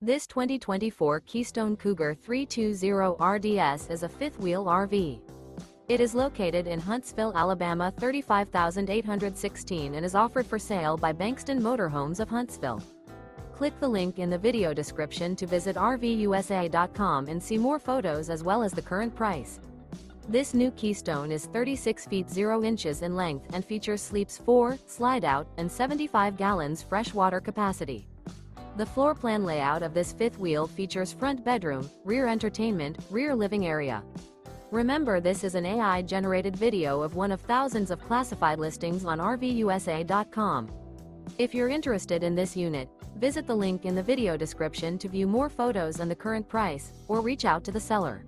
This 2024 Keystone Cougar 320 RDS is a fifth-wheel RV. It is located in Huntsville, Alabama 35816 and is offered for sale by Bankston Motorhomes of Huntsville. Click the link in the video description to visit RVUSA.com and see more photos as well as the current price. This new Keystone is 36 feet 0 inches in length and features sleeps 4, slide-out, and 75 gallons fresh water capacity. The floor plan layout of this fifth wheel features front bedroom, rear entertainment, rear living area. Remember, this is an AI-generated video of one of thousands of classified listings on RVUSA.com. If you're interested in this unit, visit the link in the video description to view more photos and the current price, or reach out to the seller.